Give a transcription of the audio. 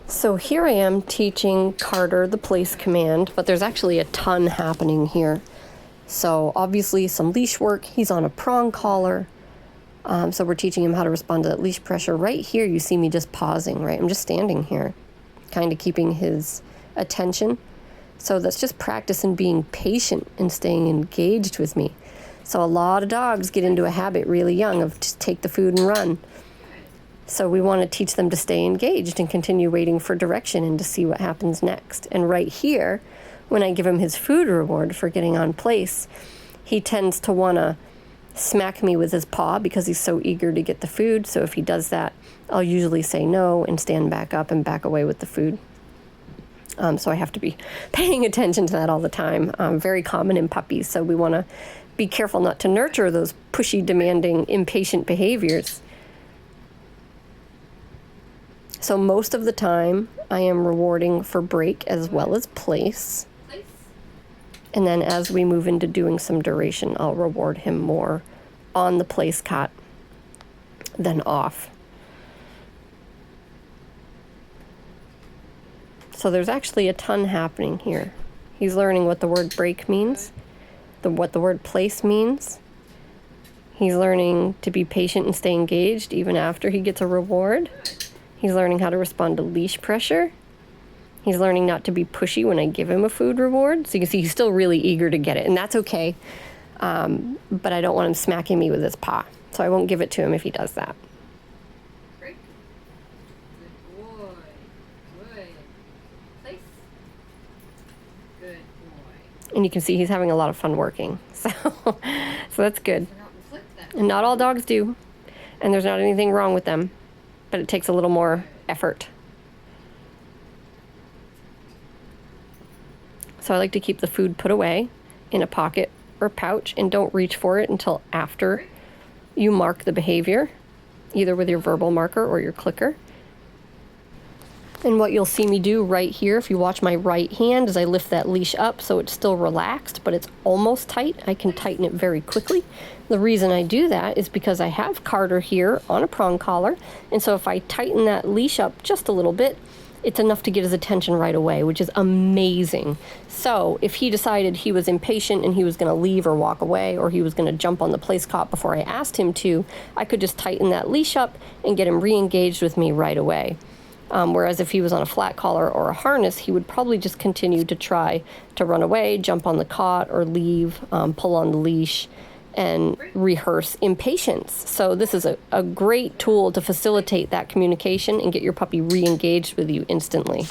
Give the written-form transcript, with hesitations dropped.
So here I am teaching Carter the place command, but there's actually a ton happening here. So obviously some leash work. He's on a prong collar. So we're teaching him how to respond to that leash pressure. Right here, you see me just pausing, right? I'm just standing here, kind of keeping his attention. So that's just practicing being patient and staying engaged with me. So a lot of dogs get into a habit really young of just take the food and run. So we want to teach them to stay engaged and continue waiting for direction and to see what happens next. And right here, when I give him his food reward for getting on place, he tends to want to smack me with his paw because he's so eager to get the food. So if he does that, I'll usually say no and stand back up and back away with the food. So I have to be paying attention to that all the time. Very common in puppies. So we want to be careful not to nurture those pushy, demanding, impatient behaviors. So most of the time, I am rewarding for break as well as place. And then as we move into doing some duration, I'll reward him more on the place cot than off. So there's actually a ton happening here. He's learning what the word break means, what the word place means. He's learning to be patient and stay engaged even after he gets a reward. He's learning how to respond to leash pressure. He's learning not to be pushy when I give him a food reward. So you can see he's still really eager to get it, and that's okay. But I don't want him smacking me with his paw. So I won't give it to him if he does that. Great. Good boy. Good. Place. Good boy. And you can see he's having a lot of fun working. So that's good. And not all dogs do. And there's not anything wrong with them. But it takes a little more effort. So I like to keep the food put away in a pocket or pouch and don't reach for it until after you mark the behavior, either with your verbal marker or your clicker. And what you'll see me do right here, if you watch my right hand, is I lift that leash up so it's still relaxed, but it's almost tight. I can tighten it very quickly. The reason I do that is because I have Carter here on a prong collar, and so if I tighten that leash up just a little bit, it's enough to get his attention right away, which is amazing. So if he decided he was impatient and he was going to leave or walk away, or he was going to jump on the place cot before I asked him to, I could just tighten that leash up and get him re-engaged with me right away. Whereas if he was on a flat collar or a harness, he would probably just continue to try to run away, jump on the cot, or leave, pull on the leash, and rehearse impatience. So this is a great tool to facilitate that communication and get your puppy re-engaged with you instantly.